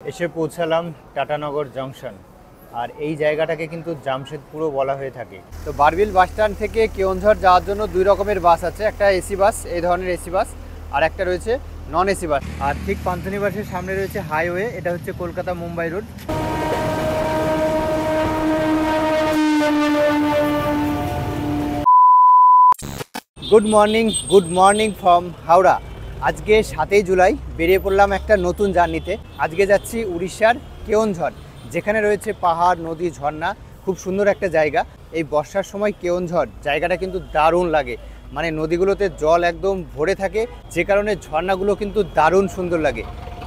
এসে পৌঁছালাম টাটানগর জংশন। আর এই জায়গাটাকে কিন্তু জামশেদপুরও বলা হয়ে থাকে। তো বারবিল বাস স্ট্যান্ড থেকে কেওনঝড় যাওয়ার জন্য দুই রকমের বাস আছে, একটা এসি বাস, এই ধরনের এসি বাস, আর একটা রয়েছে নন এসি বাস। আর ঠিক পান্থনিবাসের সামনে রয়েছে হাইওয়ে, এটা হচ্ছে Kolkata Mumbai road. Good morning from Howrah. আজকে 7ই জুলাই বেরিয়ে পড়লাম একটা নতুন জার্নিতে। আজকে যাচ্ছি উড়িষ্যার কেওনঝড়, যেখানে রয়েছে পাহাড়, নদী, ঝর্ণা, খুব সুন্দর একটা জায়গা। এই বর্ষার সময় কেওনঝড় জায়গাটা কিন্তু দারুণ লাগে, মানে নদীগুলোতে জল একদম ভরে থাকে, যে কারণে ঝর্ণাগুলো কিন্তু দারুণ সুন্দর লাগে।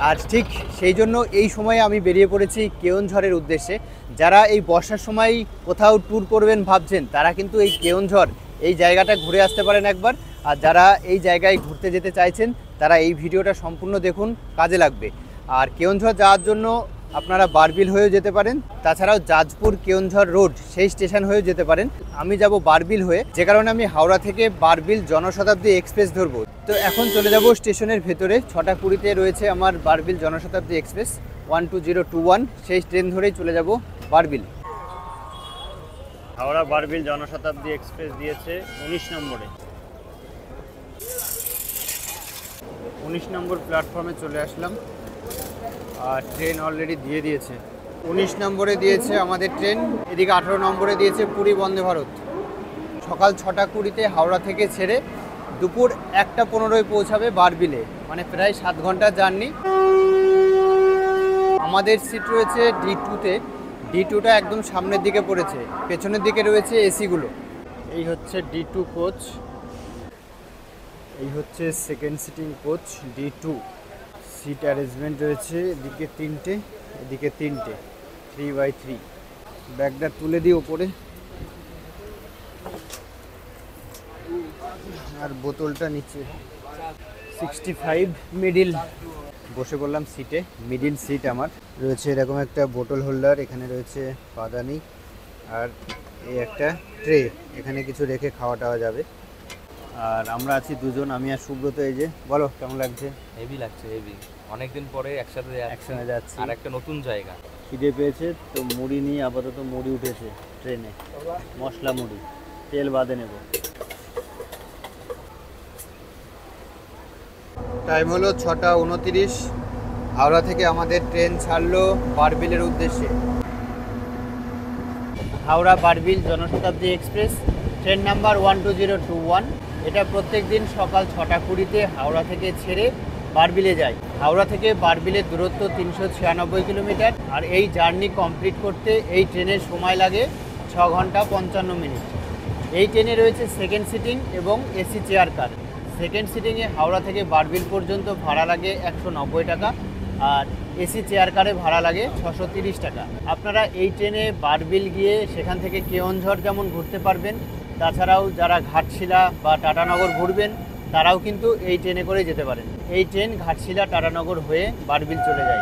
আর ঠিক সেই জন্য এই সময়ে আমি বেরিয়ে পড়েছি কেওনঝড়ের উদ্দেশ্যে। যারা এই বর্ষার সময় কোথাও ট্যুর করবেন ভাবছেন, তারা কিন্তু এই কেওনঝড় এই জায়গাটা ঘুরে আসতে পারেন একবার। আর যারা এই জায়গায় ঘুরতে যেতে চাইছেন, তারা এই ভিডিওটা সম্পূর্ণ দেখুন, কাজে লাগবে। আর কেওনঝড় যাওয়ার জন্য আপনারা বারবিল হয়েও যেতে পারেন, তাছাড়াও জাজপুর কেওনঝড় রোড সেই স্টেশন হয়েও যেতে পারেন। আমি যাব বারবিল হয়ে, যে কারণে আমি হাওড়া থেকে বারবিল জনশতাব্দী এক্সপ্রেস ধরবো। তো এখন চলে যাব স্টেশনের ভেতরে। 6টা 20-তে রয়েছে আমার বারবিল জনশতাব্দী এক্সপ্রেস 12021, সেই ট্রেন ধরেই চলে যাব বারবিল। হাওড়া বারবিল জনশতাব্দী এক্সপ্রেস দিয়েছে 19 নম্বরে। 19 নম্বর প্ল্যাটফর্মে চলে আসলাম, আর ট্রেন অলরেডি দিয়ে দিয়েছে। 19 নম্বরে দিয়েছে আমাদের ট্রেন, এদিকে 18 নম্বরে দিয়েছে পুরী বন্দে ভারত। সকাল 6টা 20-তে হাওড়া থেকে ছেড়ে দুপুর 1টা 15-য় পৌঁছাবে বারবিলে, মানে প্রায় 7 ঘন্টার জার্নি। আমাদের সিট রয়েছে D2-তে। D2টা একদম সামনের দিকে পড়েছে, পেছনের দিকে রয়েছে এসিগুলো। এই হচ্ছে D2 কোচ, এই হচ্ছে second sitting coach D2। Seat arrangement রয়েছে, এদিকে 3টে, এদিকে 3টে, 3x3। ব্যাগটা তুলে দিই ওপরে, আর বোতলটা নিচে। 65 মিডিল। বসে পড়লাম সিটে, মিডিল সিট আমার। রয়েছে এরকম একটা বোতল হোল্ডার, এখানে রয়েছে পাদানি, আর এই একটা ট্রে, এখানে কিছু রেখে খাওয়া টাওয়া যাবে। আর আমরা আছি দুজন, আমি আর সুব্রত। এই যে বলো কেমন লাগছে? হেভি লাগছে, হেভি। অনেকদিন পরে একসাথে যাচ্ছি, আর একটা নতুন জায়গা। খিদে পেয়েছে তো মুড়ি নিয়ে, আপাতত মুড়ি উঠেছে ট্রেনে, মশলা মুড়ি, তেল বাদে নেব। টাইম হলো 6টা 29। হাওড়া থেকে আমাদের ট্রেন ছাড়লো বারবিলের উদ্দেশ্যে। Howrah Barbil Janshatabdi express, train number 12021। এটা প্রত্যেক দিন সকাল 6টা 20-তে হাওড়া থেকে ছেড়ে বারবিলে যায়। হাওড়া থেকে বারবিলের দূরত্ব 396 কিলোমিটার। আর এই জার্নি কমপ্লিট করতে এই ট্রেনের সময় লাগে 6 ঘন্টা 55 মিনিট। এই ট্রেনে রয়েছে সেকেন্ড সিটিং এবং এসি চেয়ার কার। সেকেন্ড সিটিংয়ে হাওড়া থেকে বারবিল পর্যন্ত ভাড়া লাগে 190 টাকা, আর এসি চেয়ার কারে ভাড়া লাগে 630 টাকা। আপনারা এই ট্রেনে বারবিল গিয়ে সেখান থেকে কেওনঝড় যেমন ঘুরতে পারবেন, তাছাড়াও যারা ঘাটশিলা বা টাটানগর ঘুরবেন, তারাও কিন্তু এই ট্রেনে করে যেতে পারেন। এই ট্রেন ঘাটশিলা টাটানগর হয়ে বারবিল চলে যায়।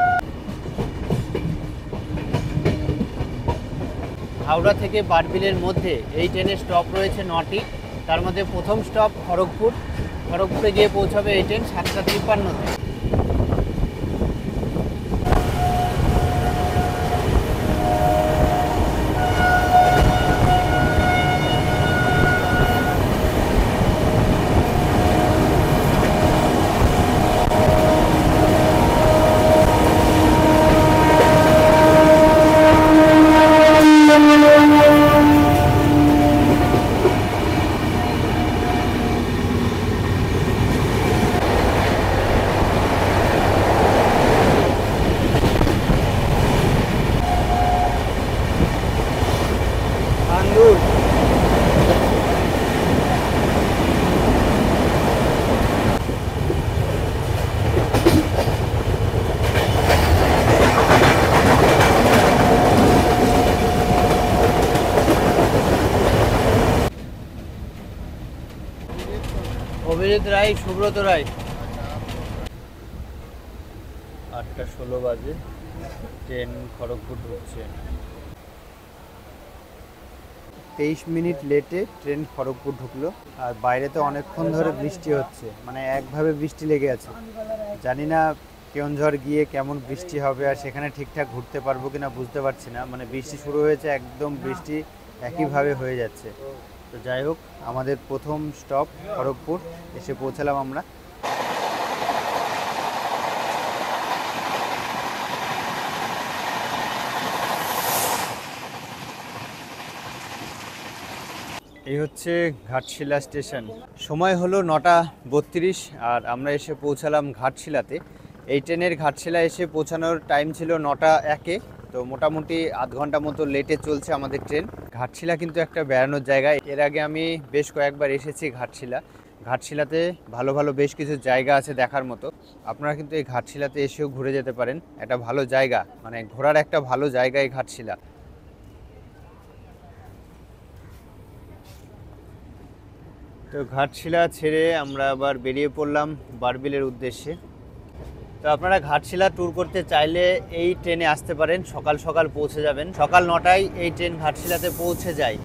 হাওড়া থেকে বারবিলের মধ্যে এই ট্রেনের স্টপ রয়েছে 9টি। তার মধ্যে প্রথম স্টপ খড়গপুর। খড়গপুরে গিয়ে পৌঁছাবে এই ট্রেন 7টা 53-তে। অভিজিৎ রায়, সুব্রত রায়। 8টা 16 বাজে, ট্রেন খড়গপুর ঢুকছে। 23 মিনিট লেটে ট্রেন খড়গপুর ঢুকলো। আর বাইরে তো অনেকক্ষণ ধরে বৃষ্টি হচ্ছে, মানে একভাবে বৃষ্টি লেগে আছে। জানি না কেওনঝড় গিয়ে কেমন বৃষ্টি হবে আর সেখানে ঠিকঠাক ঘুরতে পারবো কিনা বুঝতে পারছি না, মানে বৃষ্টি শুরু হয়েছে, একদম বৃষ্টি একইভাবে হয়ে যাচ্ছে। তো যাই হোক, আমাদের প্রথম স্টপ খড়গপুর, এসে পৌঁছালাম আমরা। এই হচ্ছে ঘাটশিলা স্টেশন। সময় হলো 9:32 আর আমরা এসে পৌঁছালাম ঘাটশিলাতে। এই ট্রেনের ঘাটশিলা এসে পৌঁছানোর টাইম ছিল 9:01, তো মোটামুটি আধ ঘন্টা মতো লেটে চলছে আমাদের ট্রেন। ঘাটশিলা কিন্তু একটা বেড়ানোর জায়গা। এর আগে আমি বেশ কয়েকবার এসেছি ঘাটশিলা। ঘাটশিলাতে ভালো ভালো বেশ কিছু জায়গা আছে দেখার মতো। আপনারা কিন্তু এই ঘাটশিলাতে এসেও ঘুরে যেতে পারেন। একটা ভালো জায়গা, মানে ঘোরার একটা ভালো জায়গা এই ঘাটশিলা। তো ঘাটশিলা ছেড়ে আমরা আবার বেরিয়ে পড়লাম বারবিলের উদ্দেশ্যে। তো আপনারা ঘাটশিলা ট্যুর করতে চাইলে এই ট্রেনে আসতে পারেন, সকাল সকাল পৌঁছে যাবেন। সকাল 9টায় এই ট্রেন ঘাটশিলাতে পৌঁছে যায়।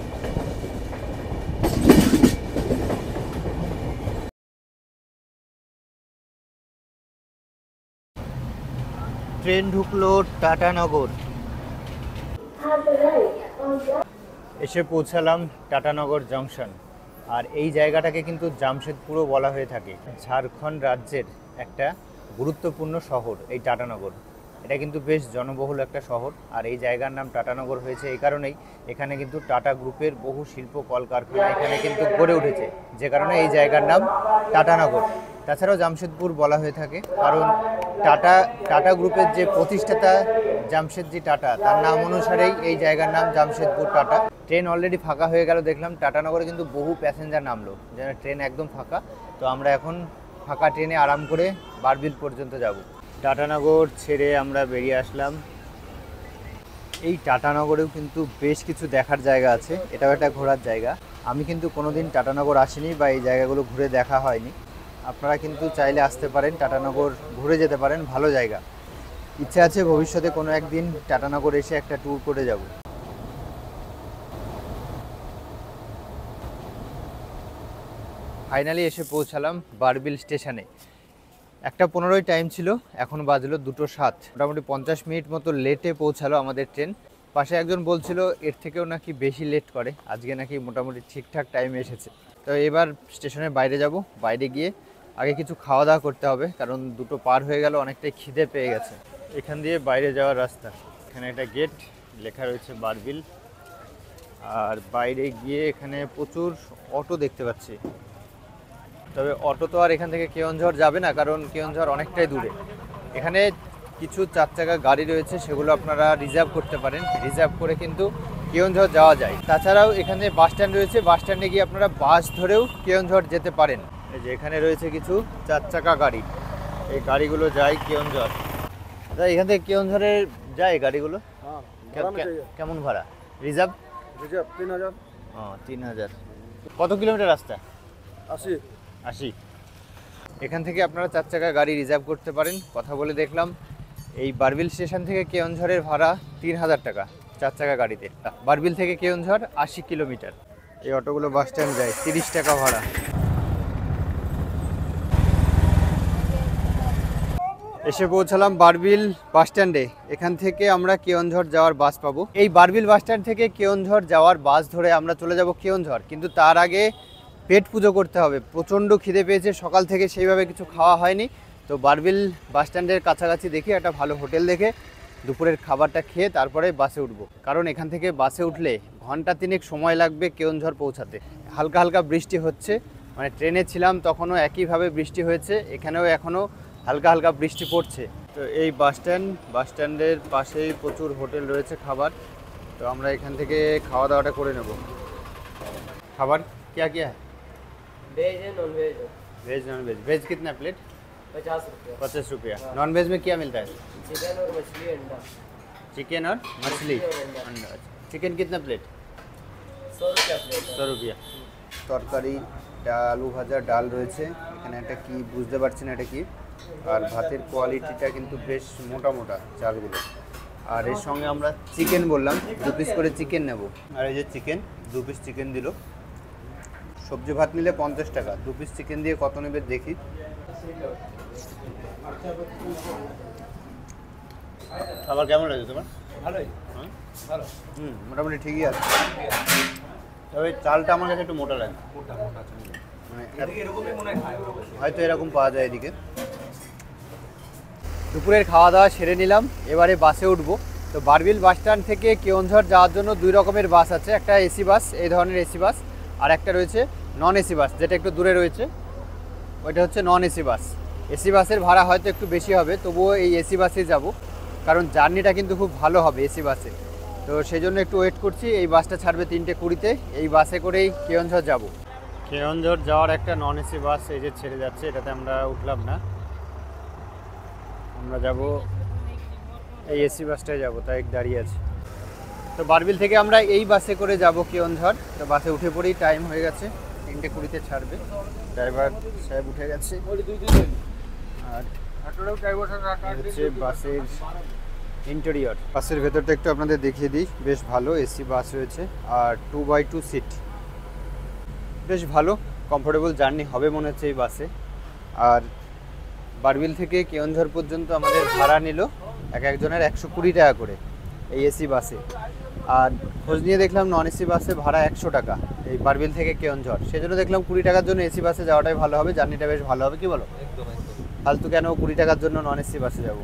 ট্রেন ঢুকলো টাটানগর। এসে পৌঁছালাম টাটানগর জংশন। আর এই জায়গাটাকে কিন্তু জামশেদপুরও বলা হয়ে থাকে। ঝাড়খণ্ড রাজ্যের একটা গুরুত্বপূর্ণ শহর এই টাটানগর। এটা কিন্তু বেশ জনবহুল একটা শহর। আর এই জায়গার নাম টাটানগর হয়েছে এই কারণেই, এখানে কিন্তু টাটা গ্রুপের বহু শিল্প কলকারখানা এখানে কিন্তু গড়ে উঠেছে, যে কারণে এই জায়গার নাম টাটানগর। তাছাড়াও জামশেদপুর বলা হয়ে থাকে কারণ টাটা গ্রুপের যে প্রতিষ্ঠাতা জামশেদজি টাটা, তার নাম অনুসারেই এই জায়গার নাম জামশেদপুর টাটা। ট্রেন অলরেডি ফাঁকা হয়ে গেল দেখলাম। টাটানগরে কিন্তু বহু প্যাসেঞ্জার নামলো, যেন ট্রেন একদম ফাঁকা। তো আমরা এখন ফাঁকা ট্রেনে আরাম করে বারবিল পর্যন্ত যাব। টাটানগর ছেড়ে আমরা বেরিয়ে আসলাম। এই টাটানগরেও কিন্তু বেশ কিছু দেখার জায়গা আছে, এটাও একটা ঘোরার জায়গা। আমি কিন্তু কোনোদিন টাটানগর আসিনি বা এই জায়গাগুলো ঘুরে দেখা হয়নি। আপনারা কিন্তু চাইলে আসতে পারেন, টাটানগর ঘুরে যেতে পারেন, ভালো জায়গা। ইচ্ছে আছে ভবিষ্যতে কোনো একদিন টাটানগর এসে একটা ট্যুর করে যাব। ফাইনালি এসে পৌঁছালাম বারবিল স্টেশনে। 1:15 টাইম ছিল, এখন বাজলো 2:07। মোটামুটি 50 মিনিট মতো লেটে পৌঁছালো আমাদের ট্রেন। পাশে একজন বলছিল এর থেকেও নাকি বেশি লেট করে, আজকে নাকি মোটামুটি ঠিকঠাক টাইমে এসেছে। তো এবার স্টেশনের বাইরে যাব। বাইরে গিয়ে আগে কিছু খাওয়া দাওয়া করতে হবে, কারণ 2টো পার হয়ে গেল, অনেকটাই খিদে পেয়ে গেছে। এখান দিয়ে বাইরে যাওয়ার রাস্তা, এখানে একটা গেট, লেখা রয়েছে বারবিল। আর বাইরে গিয়ে এখানে প্রচুর অটো দেখতে পাচ্ছি। তবে অটো তো আর এখান থেকে কেওনঝড় যাবে না, কারণ কেওনঝড় অনেকটাই দূরে। এখানে কিছু 4 চাকা গাড়ি রয়েছে, সেগুলো আপনারা রিজার্ভ করতে পারেন। রিজার্ভ করে কিন্তু কেওনঝড় যাওয়া যায়। তাছাড়াও এখানে বাস স্ট্যান্ড রয়েছে, বাস স্ট্যান্ডে গিয়ে আপনারা বাস ধরেও কেওনঝড় যেতে পারেন। এই যে এখানে রয়েছে কিছু 4 চাকা গাড়ি, এই গাড়িগুলো যায় কেওনঝড়। দাদা এখান থেকে কেওনঝড়ে যায় গাড়িগুলো? हाँ কেমন ভাড়া? রিজার্ভ? रिजर्व 3000 ও 3000। কত কিলোমিটার রাস্তা? 80 এখান থেকে আপনারা 4 চাকা গাড়ি রিজার্ভ করতে পারেন। কথা বলে দেখলাম এই বারবিল স্টেশন থেকে কেওনঝড়ের ভাড়া 3000 টাকা 4 চাকা গাড়িতে। বারবিল থেকে কেওনঝড় 80 কিলোমিটার। এই অটোগুলো বাস স্ট্যান্ড যায়, 30 টাকা ভাড়া। এসে পৌঁছালাম বারবিল বাস স্ট্যান্ডে। এখান থেকে আমরা কেওনঝড় যাওয়ার বাস পাবো। এই বারবিল বাস স্ট্যান্ড থেকে কেওনঝড় যাওয়ার বাস ধরে আমরা চলে যাব কেওনঝড়, কিন্তু তার আগে পেট পুজো করতে হবে। প্রচণ্ড খিদে পেয়েছে, সকাল থেকে সেইভাবে কিছু খাওয়া হয়নি। তো বারবিল বাস স্ট্যান্ডের কাছাকাছি দেখি একটা ভালো হোটেল দেখে দুপুরের খাবারটা খেয়ে তারপরে বাসে উঠব, কারণ এখান থেকে বাসে উঠলে ঘন্টা 3 সময় লাগবে কেওনঝড় পৌঁছাতে। হালকা হালকা বৃষ্টি হচ্ছে, মানে ট্রেনে ছিলাম তখনও একইভাবে বৃষ্টি হয়েছে, এখানেও এখনও হালকা হালকা বৃষ্টি পড়ছে। তো এই বাস স্ট্যান্ডের পাশেই প্রচুর হোটেল রয়েছে খাবার। তো আমরা এখান থেকে খাওয়া দাওয়াটা করে নেব। খাবার क्या क्या है? वेज है नॉन वेज है वेज नॉन वेज। वेज कितना प्लेट? 50 रुपया 50 रुपया। नॉन वेज में क्या मिलता है? चिकन और मछली अंडा चिकन और मछली और अंडा। अंडा। चिकन कितना प्लेट? 100 रुपया प्लेट 100 रुपया। তরকারি, আলু ভাজা, ডাল রয়েছে। এখানে একটা কি বুঝতে পারছি না এটা কি। আর ভাতের কোয়ালিটিটা কিন্তু বেশ মোটা মোটা চালগুলো। আর এর সঙ্গে আমরা চিকেন বললাম, 2 পিস করে চিকেন নেব। আর এই যে চিকেন, 2 পিস চিকেন দিল। সবজি ভাত নিলে 50 টাকা, 2 পিস চিকেন দিয়ে কত নেবে দেখি। খাবার কেমন লাগছে তোমার? ভালোই। হ্যাঁ? ভালো। মোটামুটি ঠিকই আছে, তবে চালটা আমার কাছে একটু মোটা লাগে, মোটা মোটা আছে। মানে এদিকে এরকমই মনে হয় খায় ওরা বেশি। হয়তো এরকম পাওয়া যায় এদিকে। দুপুরের খাওয়া দাওয়া সেরে নিলাম, এবারে বাসে উঠবো। তো বারবিল বাস স্ট্যান্ড থেকে কেওনঝড় যাওয়ার জন্য দুই রকমের বাস আছে, একটা এসি বাস, এই ধরনের এসি বাস, আর একটা রয়েছে নন এসি বাস, যেটা একটু দূরে রয়েছে, ওইটা হচ্ছে নন এসি বাস। এসি বাসের ভাড়া হয়তো একটু বেশি হবে, তবুও এই এসি বাসে যাব, কারণ জার্নিটা কিন্তু খুব ভালো হবে এসি বাসে। তো সেই জন্য একটু ওয়েট করছি, এই বাসটা ছাড়বে 3:20-তে, এই বাসে করেই কেওনঝড় যাব। কেওনঝড় যাওয়ার একটা নন এসি বাস এই যে ছেড়ে যাচ্ছে, এটাতে আমরা উঠলাম না, আমরা যাব এই এসি বাসটায় যাব, তাই দাঁড়িয়ে আছে। তো বারবিল থেকে আমরা এই বাসে করে যাব কেওনঝড়। তো বাসে উঠে পড়েই টাইম হয়ে গেছে, 3:20-তে ছাড়বে, ড্রাইভার সাহেব উঠে গেছে। আর হচ্ছে বাসের ইন্টেরিয়র, বাসের ভেতরটা একটু আপনাদের দেখিয়ে দিই, বেশ ভালো এসি বাস রয়েছে, আর 2x2 সিট, বেশ ভালো কমফোর্টেবল জার্নি হবে মনে হচ্ছে এই বাসে। আর বারবিল থেকে কেওনঝড় পর্যন্ত আমাদের ভাড়া নিল একজনের 120 টাকা করে এই এসি বাসে। আর খোঁজ নিয়ে দেখলাম নন এসি বাসে ভাড়া 100 টাকা এই বারবিল থেকে কেওনঝড়, সেজন্য দেখলাম 20 টাকার জন্য এসি বাসে যাওয়াটাই ভালো হবে, জার্নিটা বেশ ভালো হবে, কি বলো? একদম একদম। ফালতু কেন 20 টাকার জন্য নন এসি বাসে যাব।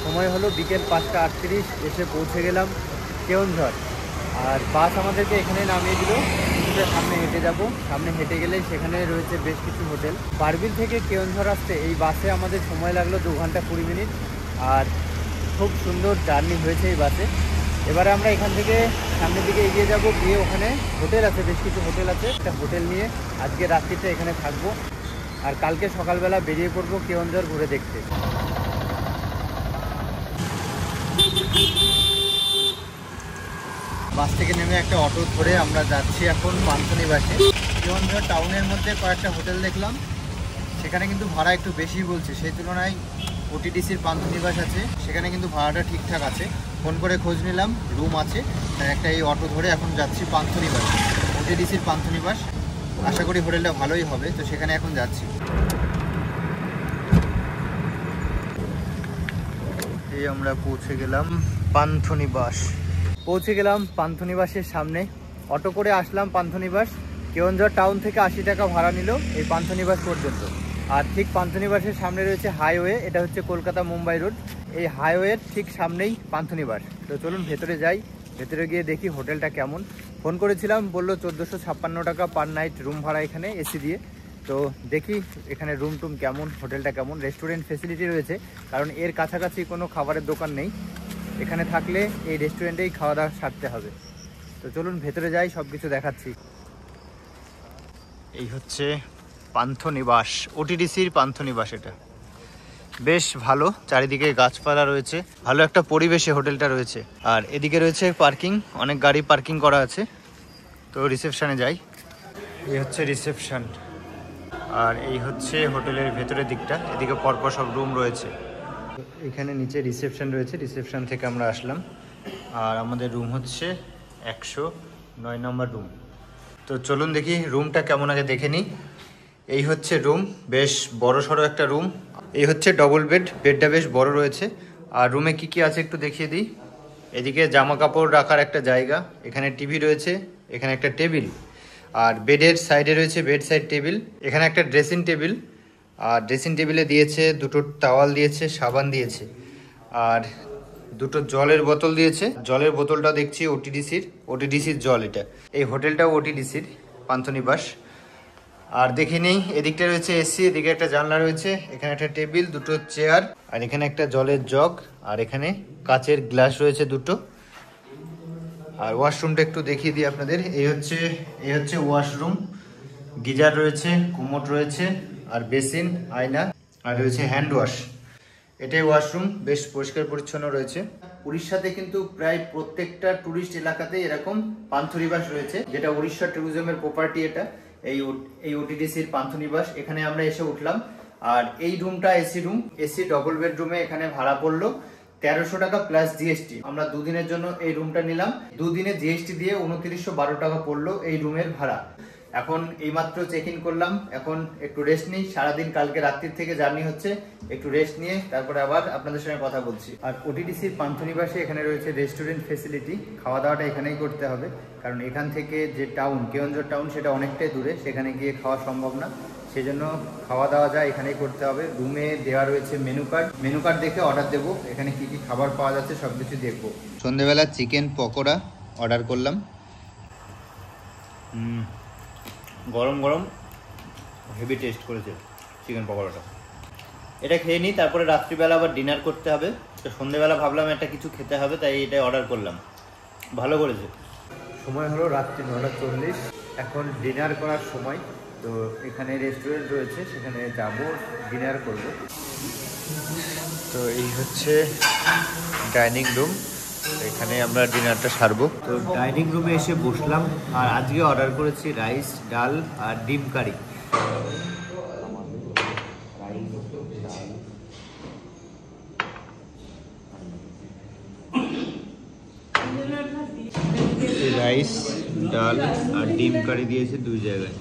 সময় হলো বিকেল 5:38, এসে পৌঁছে গেলাম কেওনঝড়। আর বাস আমাদেরকে এখানে নামিয়ে দিল, সামনে হেঁটে যাব, সামনে হেঁটে গেলে সেখানে রয়েছে বেশ কিছু হোটেল। বারবিল থেকে কেওনঝড় আসতে এই বাসে আমাদের সময় লাগলো 2 ঘন্টা 20 মিনিট, আর খুব সুন্দর জার্নি হয়েছে এই বাসে। এবারে আমরা এখান থেকে সামনের দিকে এগিয়ে যাব, গিয়ে ওখানে হোটেল আছে, বেশ কিছু হোটেল আছে, একটা হোটেল নিয়ে আজকে রাত্রিটা এখানে থাকবো, আর কালকে সকালবেলা বেরিয়ে পড়বো কেওনঝড় ঘুরে দেখতে। বাস থেকে নেমে একটা অটো ধরে আমরা যাচ্ছি এখন পান্থনিবাসে। কেওনঝড় টাউনের মধ্যে কয়েকটা হোটেল দেখলাম, সেখানে কিন্তু ভাড়া একটু বেশি বলছে, সেই তুলনায় ওটিডিসির পান্থনিবাস আছে, সেখানে কিন্তু ভাড়াটা ঠিকঠাক আছে। ফোন করে খোঁজ নিলাম, রুম আছে, তাই একটা এই অটো ধরে এখন যাচ্ছি পান্থনিবাস, ওটিডিসির পান্থনিবাস। আশা করি হোটেলটা ভালোই হবে, তো সেখানে এখন যাচ্ছি। এই আমরা পৌঁছে গেলাম পান্থনিবাস, পান্থনিবাসের সামনে। অটো করে আসলাম পান্থনিবাস, কেওনঝড় টাউন থেকে 80 টাকা ভাড়া নিল এই পান্থনিবাস পর্যন্ত। আর ঠিক পান্থনিবাসের সামনে রয়েছে হাইওয়ে, এটা হচ্ছে কলকাতা মুম্বাই রোড, এই হাইওয়ের ঠিক সামনেই পান্থনিবাস। তো চলুন ভেতরে যাই, ভেতরে গিয়ে দেখি হোটেলটা কেমন। ফোন করেছিলাম, বললো 1456 টাকা পার নাইট রুম ভাড়া এখানে এসি দিয়ে। তো দেখি এখানে রুম টুম কেমন, হোটেলটা কেমন, রেস্টুরেন্ট ফেসিলিটি রয়েছে, কারণ এর কাছাকাছি কোনো খাবারের দোকান নেই, এখানে থাকলে এই রেস্টুরেন্টেই খাওয়া দাওয়া সারতে হবে। তো চলুন ভেতরে যাই, সব কিছু দেখাচ্ছি। এই হচ্ছে পান্থনিবাস, ওটিডিসির পান্থনিবাস। এটা বেশ ভালো, চারিদিকে গাছপালা রয়েছে, ভালো একটা পরিবেশে হোটেলটা রয়েছে। আর এদিকে রয়েছে পার্কিং, অনেক গাড়ি পার্কিং করা আছে। তো রিসেপশনে যাই, এই হচ্ছে রিসেপশন, আর এই হচ্ছে হোটেলের ভেতরের দিকটা, এদিকে পরপর সব রুম রয়েছে। এখানে নিচে রিসেপশন রয়েছে, রিসেপশন থেকে আমরা আসলাম, আর আমাদের রুম হচ্ছে 109 নম্বর রুম। তো চলুন দেখি রুমটা কেমন আগে দেখে নিই। এই হচ্ছে রুম, বেশ বড় সড়ো একটা রুম। এই হচ্ছে ডবল বেড, বেডটা বেশ বড় রয়েছে। আর রুমে কি কি আছে একটু দেখিয়ে দিই। এদিকে জামা কাপড় রাখার একটা জায়গা, এখানে টিভি রয়েছে, এখানে একটা টেবিল, আর বেডের সাইডে রয়েছে বেড সাইড টেবিল, এখানে একটা ড্রেসিং টেবিল, আর ড্রেসিং টেবিলে দিয়েছে দুটো টাওয়াল দিয়েছে, সাবান দিয়েছে, আর দুটো জলের বোতল দিয়েছে। জলের বোতলটা দেখছি ওটিডিসির জল। এটা এই হোটেলটাও ওটিডিসির পান্থনিবাস। আর দেখে নেই, এদিকটা রয়েছে এসি, এদিকে একটা জানলা রয়েছে, এখানে একটা টেবিল, দুটো চেয়ার, আর এখানে একটা জলের জগ, আর এখানে কাচের গ্লাস রয়েছে দুটো। আর ওয়াশরুমটা একটু দেখিয়ে দিই আপনাদের। এই হচ্ছে ওয়াশরুম, গিজার রয়েছে, কুমোট রয়েছে, আর বেসিন, আয়না, আর রয়েছে হ্যান্ড ওয়াশ। এটাই ওয়াশরুম, বেশ পরিষ্কার পরিচ্ছন্ন রয়েছে। উড়িষ্যাতে কিন্তু প্রায় প্রত্যেকটা টুরিস্ট এলাকাতেই এরকম পান্থনিবাস রয়েছে, যেটা উড়িষ্যা ট্যুরিজমের প্রপার্টি। এটা এই ওটিডিসির পান্থনিবাস। এখানে আমরা এসে উঠলাম, আর এই রুমটা এসি রুম, এসি ডবল বেডরুমে এখানে ভাড়া পড়লো 1300 টাকা প্লাস জিএসটি। আমরা দুদিনের জন্য এই রুমটা নিলাম, দুদিনে জিএসটি দিয়ে 2912 টাকা পড়লো এই রুমের ভাড়া। এখন এইমাত্র চেক ইন করলাম, এখন একটু রেস্ট নিই। সারাদিন কালকে রাত্রির থেকে জার্নি হচ্ছে, একটু রেস্ট নিয়ে তারপরে আবার আপনাদের সঙ্গে কথা বলছি। আর ওটিডিসির পান্থনিবাসে এখানে রয়েছে রেস্টুরেন্ট ফেসিলিটি, খাওয়া দাওয়াটা এখানেই করতে হবে, কারণ এখান থেকে যে টাউন কেওনঝড় টাউন সেটা অনেকটাই দূরে, সেখানে গিয়ে খাওয়া সম্ভব না, সেজন্য খাওয়া দাওয়া যা এখানেই করতে হবে। রুমে দেওয়া রয়েছে মেনু কার্ড দেখে অর্ডার দেবো, এখানে কি কি খাবার পাওয়া যাচ্ছে সব কিছু দেখবো। সন্ধেবেলা চিকেন পকোড়া অর্ডার করলাম, গরম গরম হেভি টেস্ট করেছে চিকেন পকোড়াটা। এটা খেয়ে নিই, তারপরে রাত্রিবেলা আবার ডিনার করতে হবে। তো সন্ধেবেলা ভাবলাম একটা কিছু খেতে হবে, তাই এটা অর্ডার করলাম, ভালো করেছে। সময় হলো রাত্রি 9:40, এখন ডিনার করার সময়। তো এখানে রেস্টুরেন্ট রয়েছে, সেখানে যাব, ডিনার করব। তো এই হচ্ছে ডাইনিং রুম, এখানে আমরা ডিনারটা সারবো। তো ডাইনিং রুমে এসে বসলাম, আর আজকে অর্ডার করেছি রাইস, ডাল আর ডিম কারি। রাইস, ডাল আর ডিম কারি দিয়েছে 2 জায়গায়।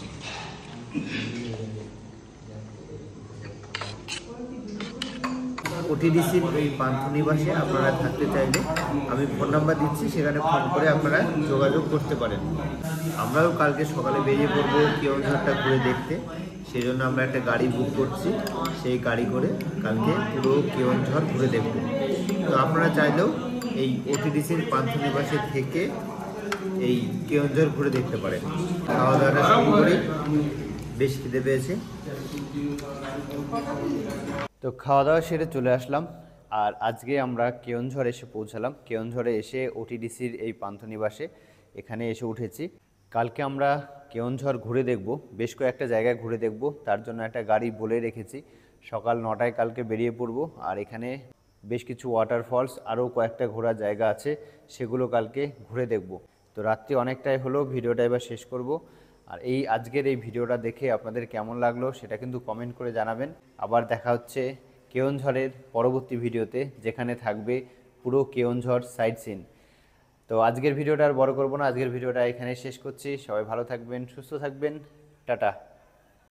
ওটিডিসির এই পান্থনিবাসে আপনারা থাকতে চাইলে আমি ফোন নাম্বার দিচ্ছি, সেখানে ফোন করে আপনারা যোগাযোগ করতে পারেন। আমরাও কালকে সকালে বেরিয়ে পড়বো কেওনঝড়টা ঘুরে দেখতে, সেই জন্য আমরা একটা গাড়ি বুক করছি, সেই গাড়ি করে কালকে পুরো কেওনঝড় ঘুরে দেখব। তো আপনারা চাইলেও এই ওটিডিসির পান্থনিবাসে থেকে এই কেওনঝড় ঘুরে দেখতে পারেন। খাওয়া দাওয়াটা শুরু করি, বেশ খিদে পেয়েছে। তো খাওয়া দাওয়া সেরে চলে আসলাম, আর আজকে আমরা কেওনঝড় এসে পৌঁছালাম। কেওনঝড়ে এসে ওটিডিসির এই পান্থনিবাসে এখানে এসে উঠেছি। কালকে আমরা কেওনঝড় ঘুরে দেখব, বেশ কয়েকটা জায়গায় ঘুরে দেখব, তার জন্য একটা গাড়ি বলে রেখেছি। সকাল 9টায় কালকে বেরিয়ে পড়ব, আর এখানে বেশ কিছু ওয়াটারফলস আরও কয়েকটা ঘোরার জায়গা আছে, সেগুলো কালকে ঘুরে দেখব। তো রাত্রি অনেকটাই হলো, ভিডিওটা এবার শেষ করব। আর আজকের এই ভিডিওটা দেখে আপনাদের কেমন লাগলো সেটা কিন্তু কমেন্ট করে জানাবেন। আবার দেখা হচ্ছে কেওনঝড়ের পরবর্তী ভিডিওতে, যেখানে থাকবে পুরো কেওনঝড় সাইট সিন। তো আজকের ভিডিওটা আর বড় করব না, আজকের ভিডিওটা এখানে শেষ করছি। সবাই ভালো থাকবেন, সুস্থ থাকবেন, টাটা।